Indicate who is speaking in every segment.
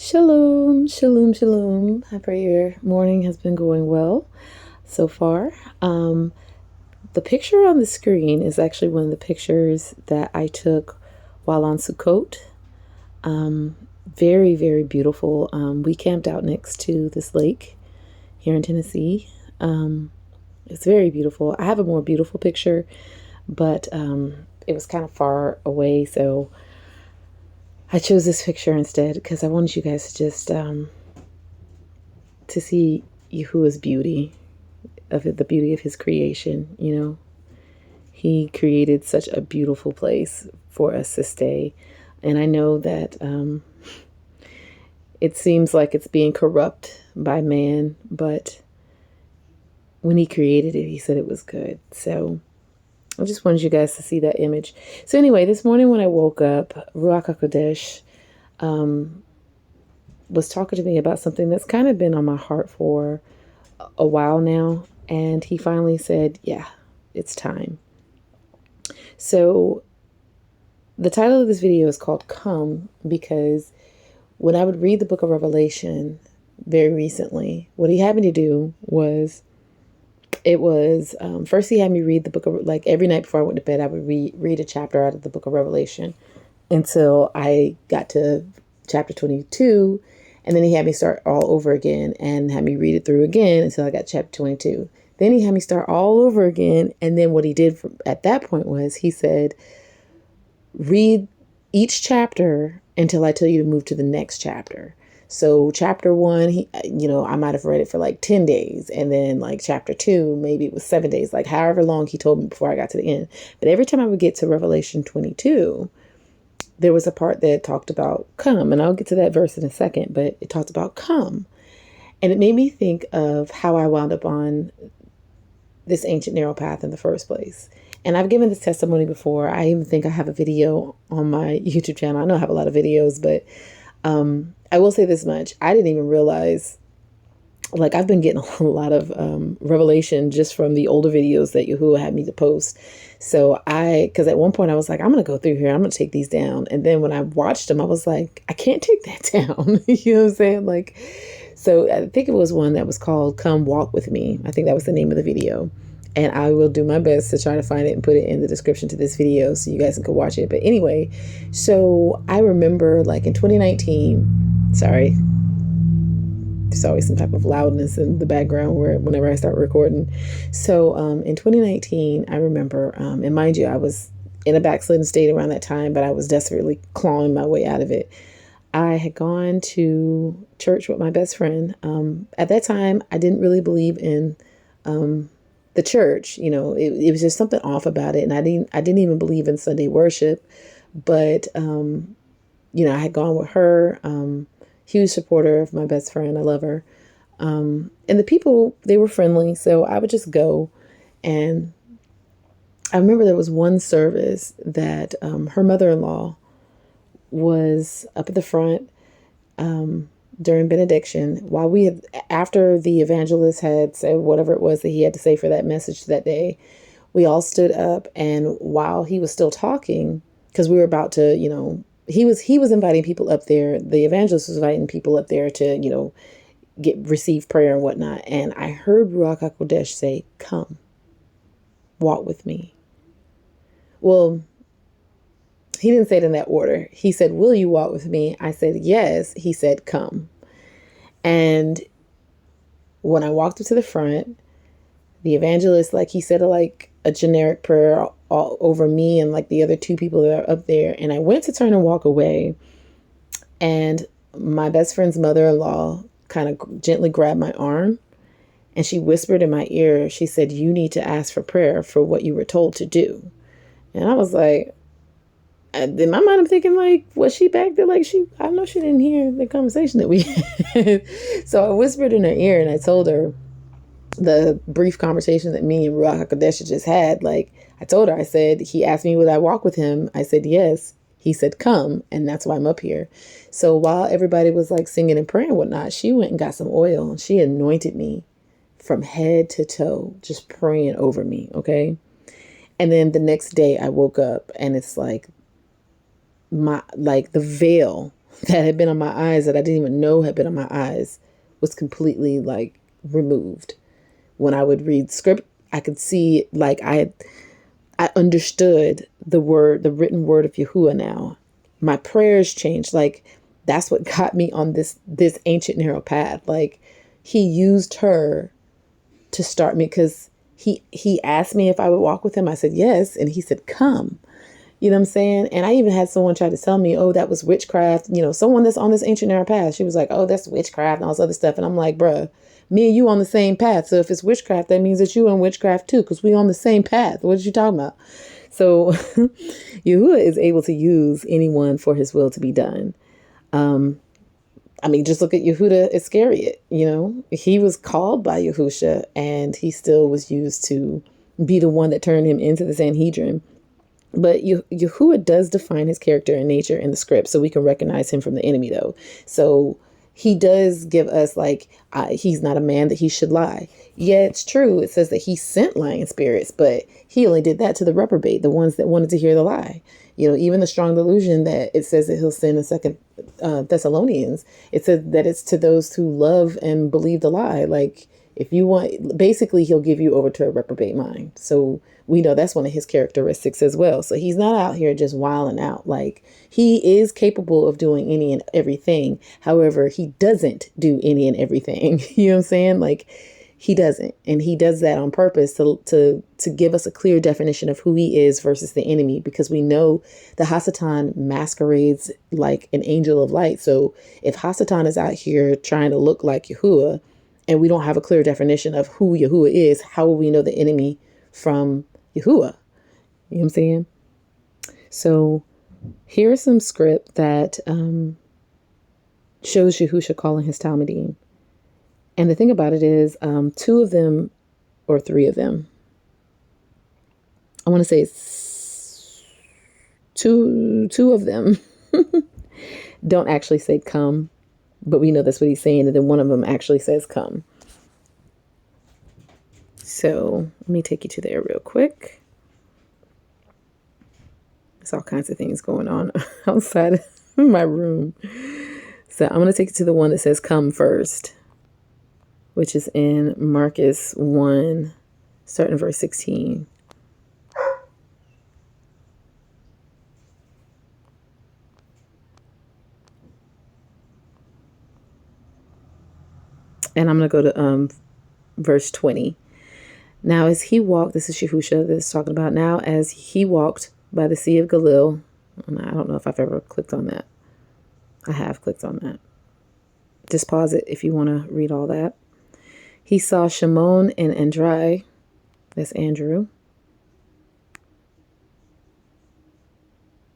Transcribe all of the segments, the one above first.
Speaker 1: Shalom, shalom, shalom. I pray your morning has been going well so far. The picture on the screen is actually one of the pictures that I took while on Sukkot. Very, very beautiful. We camped out next to this lake here in Tennessee. It's very beautiful. I have a more beautiful picture, but it was kind of far away, so I chose this picture instead because I wanted you guys to just to see Yahuwah's beauty, of it, the beauty of his creation. He created such a beautiful place for us to stay, and I know that it seems like it's being corrupt by man, but when he created it, he said it was good. So I just wanted you guys to see that image. So anyway, this morning when I woke up, Ruach HaQodesh was talking to me about something that's kind of been on my heart for a while now. And he finally said, yeah, it's time. So the title of this video is called Come, because when I would read the book of Revelation very recently, what he had me to do was, first he had me read the book of, like every night before I went to bed, I would read a chapter out of the book of Revelation until I got to chapter 22. And then he had me start all over again and had me read it through again until I got chapter 22. Then he had me start all over again. And then what he did at that point was he said, read each chapter until I tell you to move to the next chapter. So chapter 1, I might have read it for like 10 days. And then like chapter 2, maybe it was 7 days, like however long he told me before I got to the end. But every time I would get to Revelation 22, there was a part that talked about come. And I'll get to that verse in a second, but it talked about come. And it made me think of how I wound up on this ancient narrow path in the first place. And I've given this testimony before. I even think I have a video on my YouTube channel. I know I have a lot of videos, but I will say this much. I didn't even realize, like I've been getting a lot of revelation just from the older videos that Yahuwah had me to post. So because at one point I was like, I'm going to go through here. I'm going to take these down. And then when I watched them, I was like, I can't take that down. You know what I'm saying? So I think it was one that was called Come Walk With Me. I think that was the name of the video. And I will do my best to try to find it and put it in the description to this video so you guys can go watch it. But anyway, so I remember like in 2019, sorry, there's always some type of loudness in the background whenever I start recording. So in 2019, I remember, and mind you, I was in a backslidden state around that time, but I was desperately clawing my way out of it. I had gone to church with my best friend. At that time, I didn't really believe in the church. It was just something off about it. And I didn't even believe in Sunday worship, but, I had gone with her, huge supporter of my best friend. I love her. And the people, they were friendly. So I would just go. And I remember there was one service that, her mother-in-law was up at the front, during benediction, after the evangelist had said whatever it was that he had to say for that message that day, we all stood up. And while he was still talking, because we were about to, he was inviting people up there. The evangelist was inviting people up there to, receive prayer and whatnot. And I heard Ruach HaQodesh say, come, walk with me. Well, he didn't say it in that order. He said, will you walk with me? I said, yes. He said, come. And when I walked up to the front, the evangelist, he said a generic prayer all over me and like the other two people that are up there. And I went to turn and walk away. And my best friend's mother-in-law kind of gently grabbed my arm and she whispered in my ear, she said, you need to ask for prayer for what you were told to do. And I was like, in my mind, I'm thinking was she back there? I know she didn't hear the conversation that we had. So I whispered in her ear and I told her the brief conversation that me and Ruach HaQodesh just had. I told her, I said, he asked me would I walk with him. I said, yes. He said, come. And that's why I'm up here. So while everybody was singing and praying and whatnot, she went and got some oil and she anointed me from head to toe, just praying over me. Okay. And then the next day I woke up and it's the veil that had been on my eyes that I didn't even know had been on my eyes was completely like removed. When I would read script, I could see like I understood the written word of Yahuwah now. My prayers changed. Like that's what got me on this ancient narrow path. Like he used her to start me because he asked me if I would walk with him. I said yes, and he said come. You know what I'm saying? And I even had someone try to tell me, oh, that was witchcraft. You know, someone that's on this ancient narrow path. She was like, oh, that's witchcraft and all this other stuff. And I'm like, bruh, me and you on the same path. So if it's witchcraft, that means that you on witchcraft too, because we on the same path. What are you talking about? So Yahuwah is able to use anyone for his will to be done. I mean, just look at Yehuda Iscariot. You know, he was called by Yahusha and he still was used to be the one that turned him into the Sanhedrin. But Yahuwah does define his character and nature in the script, so we can recognize him from the enemy, though. So he does give us like, he's not a man that he should lie. Yeah, it's true. It says that he sent lying spirits, but he only did that to the reprobate, the ones that wanted to hear the lie. You know, even the strong delusion that it says that he'll send in Second Thessalonians, it says that it's to those who love and believe the lie. Like, if you want, basically, he'll give you over to a reprobate mind. So we know that's one of his characteristics as well. So he's not out here just wilding out. Like, he is capable of doing any and everything. However, he doesn't do any and everything. You know what I'm saying? Like, he doesn't. And he does that on purpose to give us a clear definition of who he is versus the enemy, because we know the Hasatan masquerades like an angel of light. So if Hasatan is out here trying to look like Yahuwah, and we don't have a clear definition of who Yahuwah is, how will we know the enemy from Yahuwah? You know what I'm saying? So here's some script that shows Yahusha calling his Talmudim. And the thing about it is, two of them or three of them, I want to say it's two of them don't actually say come, but we know that's what he's saying. And then one of them actually says come. So let me take you to there real quick. There's all kinds of things going on outside of my room. So I'm going to take you to the one that says come first, which is in Marcus 1, starting verse 16. And I'm going to go to verse 20. Now as he walked, this is Yahusha that's talking about, now as he walked by the Sea of Galilee, and I don't know if I've ever clicked on that. I have clicked on that. Just pause it if you want to read all that. He saw Shimon and Andrei, that's Andrew,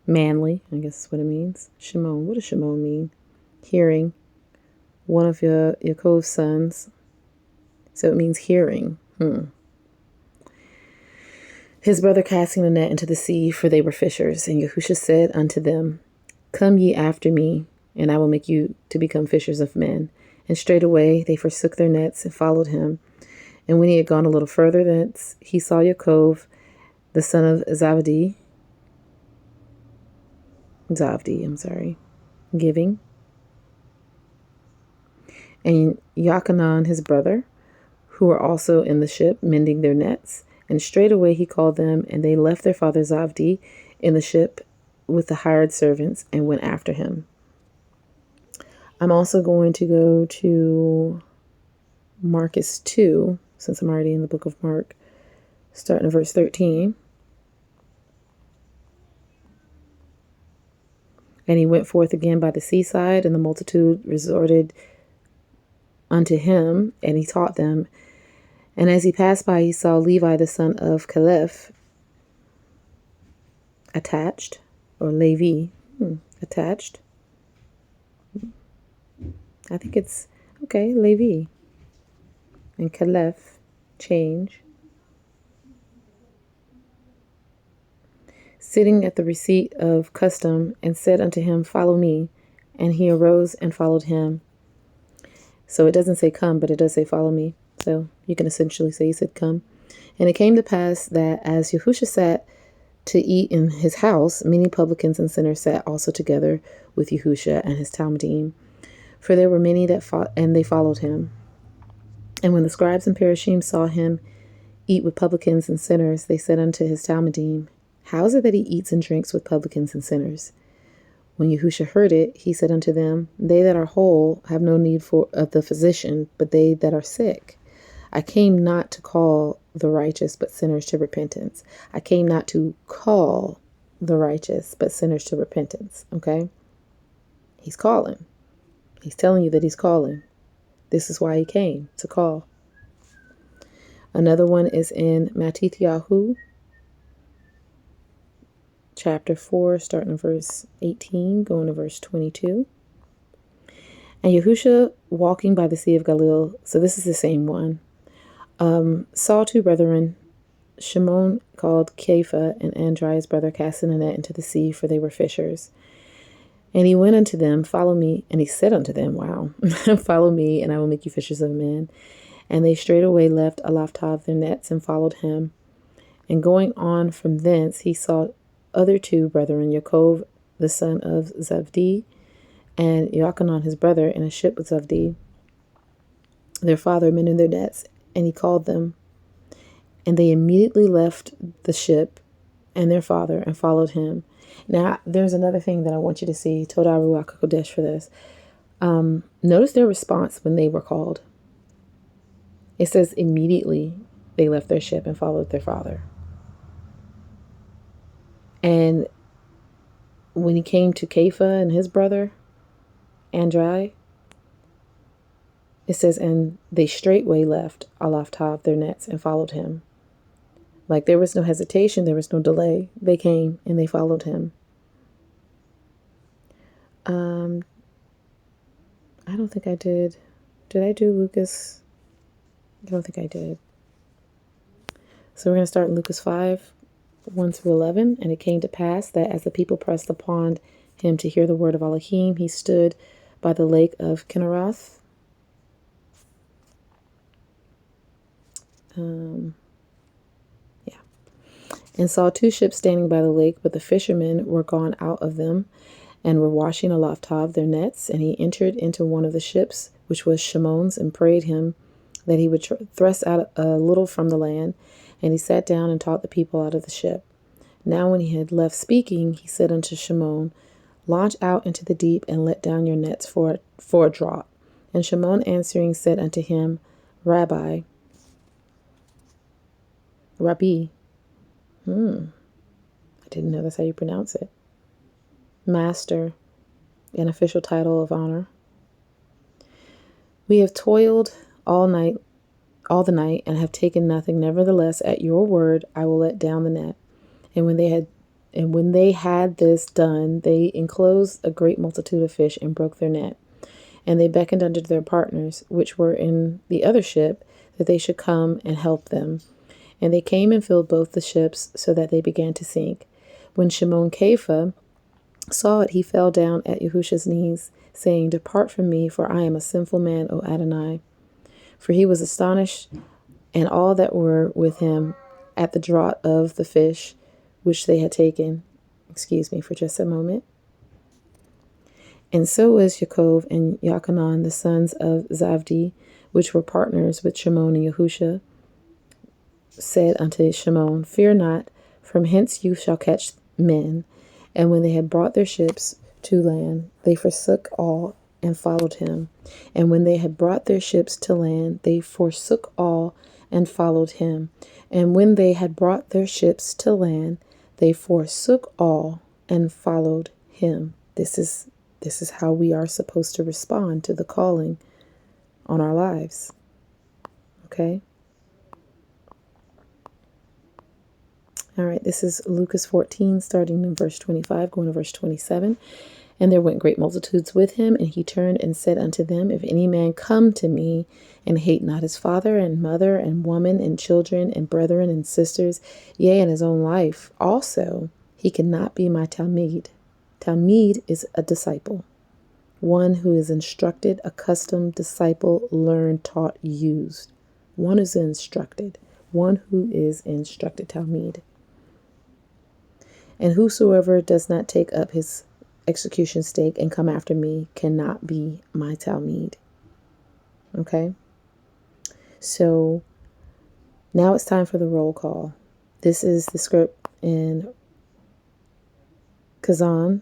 Speaker 1: manly, I guess is what it means. Shimon, what does Shimon mean? Hearing, one of Yaakov's sons. So it means hearing. His brother casting the net into the sea, for they were fishers. And Yahusha said unto them, come ye after me, and I will make you to become fishers of men. And straightway they forsook their nets and followed him. And when he had gone a little further thence, he saw Yaakov, the son of Zavdi, giving, and Yachanan his brother, who were also in the ship, mending their nets. And straightway he called them, and they left their father Zavdi in the ship with the hired servants and went after him. I'm also going to go to Marcus 2, since I'm already in the book of Mark, starting at verse 13. And he went forth again by the seaside, and the multitude resorted unto him, and he taught them. And as he passed by, he saw Levi, the son of Caliph, attached, or Levi, attached. I think it's, okay, Levi. And Caliph, change. Sitting at the receipt of custom, and said unto him, follow me. And he arose and followed him. So it doesn't say come, but it does say follow me. So you can essentially say he said come. And it came to pass that as Yahusha sat to eat in his house, many publicans and sinners sat also together with Yahusha and his Talmudim, for there were many that they followed him. And when the scribes and Parashim saw him eat with publicans and sinners, they said unto his Talmudim, How is it that he eats and drinks with publicans and sinners? When Yahusha heard it, he said unto them, They that are whole have no need of the physician, but they that are sick. I came not to call the righteous, but sinners to repentance. I came not to call the righteous, but sinners to repentance. Okay? He's calling. He's telling you that he's calling. This is why he came, to call. Another one is in Matthew, chapter 4, starting in verse 18, going to verse 22. And Yahusha, walking by the Sea of Galilee, so this is the same one, saw two brethren, Shimon called Kepha, and Andri his brother, casting a net into the sea, for they were fishers. And he went unto them, Follow me. And he said unto them, wow, follow me, and I will make you fishers of men. And they straightway left aloft their nets and followed him. And going on from thence, he saw other two brethren, Yaakov the son of Zebedee, and Yochanan his brother, in a ship with Zebedee, their father, mending their nets. And he called them. And they immediately left the ship and their father and followed him. Now, there's another thing that I want you to see. Toda Ruach HaQodesh for this. Notice their response when they were called. It says immediately they left their ship and followed their father. And when he came to Kepha and his brother, Andri, it says, and they straightway left aloft their nets and followed him. Like there was no hesitation, there was no delay. They came and they followed him. I don't think I did. Did I do Lucas? I don't think I did. So we're going to start in Lucas 5, 1 through 11. And it came to pass that as the people pressed upon him to hear the word of Elohim, he stood by the lake of Kinneroth. And saw two ships standing by the lake, but the fishermen were gone out of them, and were washing aloft their nets. And he entered into one of the ships, which was Shimon's, and prayed him that he would thrust out a little from the land. And he sat down and taught the people out of the ship. Now when he had left speaking, he said unto Shimon, Launch out into the deep, and let down your nets for a draught. And Shimon answering said unto him, Rabbi. I didn't know that's how you pronounce it. Master, an official title of honor. We have toiled all the night, and have taken nothing. Nevertheless, at your word, I will let down the net. And when they had this done, they enclosed a great multitude of fish and broke their net. And they beckoned unto their partners, which were in the other ship, that they should come and help them. And they came and filled both the ships, so that they began to sink. When Shimon Kepha saw it, he fell down at Yahusha's knees, saying, Depart from me, for I am a sinful man, O Adonai. For he was astonished, and all that were with him, at the draught of the fish which they had taken. Excuse me for just a moment. And so was Yaakov and Yochanan, the sons of Zebedee, which were partners with Shimon and Yahusha, said unto Shimon, Fear not, from hence you shall catch men. And when they had brought their ships to land, they forsook all and followed him. And when they had brought their ships to land, they forsook all and followed him. And when they had brought their ships to land, they forsook all and followed him. This is how we are supposed to respond to the calling on our lives. Okay? All right, this is Lucas 14, starting in verse 25, going to verse 27. And there went great multitudes with him, and he turned and said unto them, If any man come to me, and hate not his father and mother and woman and children and brethren and sisters, yea, and his own life also, he cannot be my Talmid. Talmid is a disciple, one who is instructed, accustomed, disciple, learned, taught, used. One is instructed, one who is instructed, Talmid. And whosoever does not take up his execution stake and come after me cannot be my Talmud. Okay? So now it's time for the roll call. This is the script in Kazan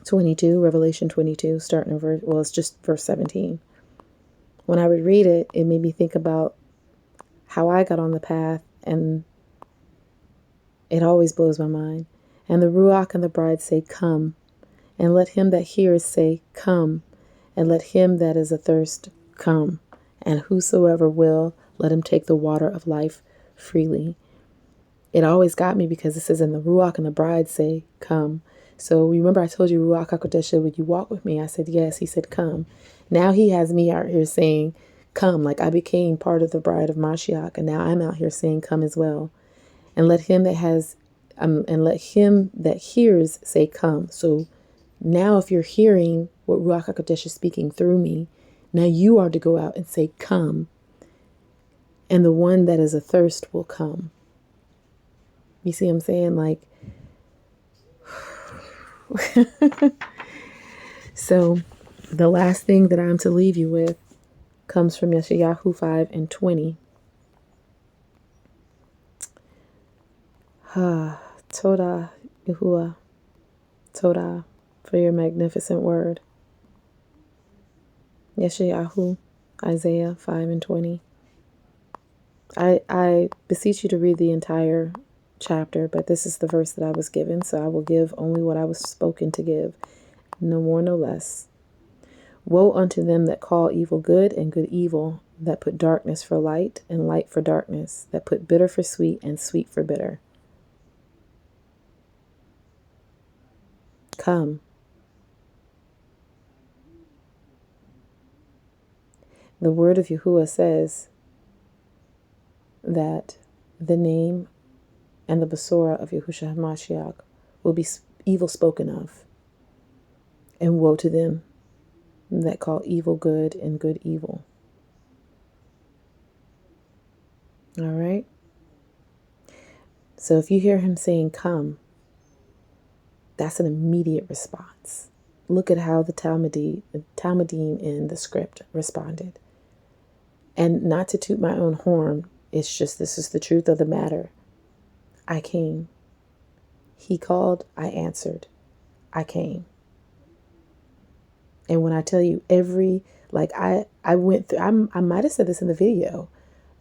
Speaker 1: 22, Revelation 22, starting in verse, well, it's just verse 17. When I would read it, it made me think about how I got on the path, and it always blows my mind. And the Ruach and the bride say, come. And let him that hears say, come. And let him that is athirst come. And whosoever will, let him take the water of life freely. It always got me because it says, and the Ruach and the bride say, come. So remember I told you, Ruach HaQodesh, would you walk with me? I said, yes. He said, come. Now he has me out here saying, come. Like I became part of the bride of Mashiach. And now I'm out here saying, come as well. And let him that has, and let him that hears say, come. So now if you're hearing what Ruach HaQodesh is speaking through me, now you are to go out and say, come. And the one that is athirst will come. You see what I'm saying? Like, so the last thing that I'm to leave you with comes from Yeshayahu 5:20. Toda Yahuah, Toda for your magnificent word. Yeshayahu, Isaiah 5:20. I beseech you to read the entire chapter, but this is the verse that I was given, so I will give only what I was spoken to give, no more, no less. Woe unto them that call evil good and good evil, that put darkness for light and light for darkness, that put bitter for sweet and sweet for bitter. Come. The word of Yahuwah says that the name and the Besorah of Yahushua HaMashiach will be evil spoken of. And woe to them that call evil good and good evil. All right? So if you hear him saying, come, that's an immediate response. Look at how the Talmudim in the script responded. And not to toot my own horn, it's just this is the truth of the matter. I came. He called, I answered. I came. And when I tell you I went through, I might have said this in the video,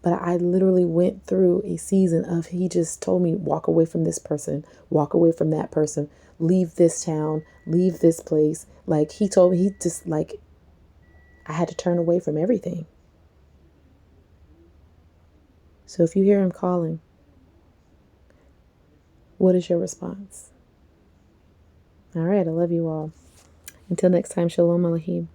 Speaker 1: but I literally went through a season of, he just told me, walk away from this person, walk away from that person, leave this town, leave this place. Like he told me, he just like, I had to turn away from everything. So if you hear him calling, what is your response? All right, I love you all. Until next time, Shalom Alahim.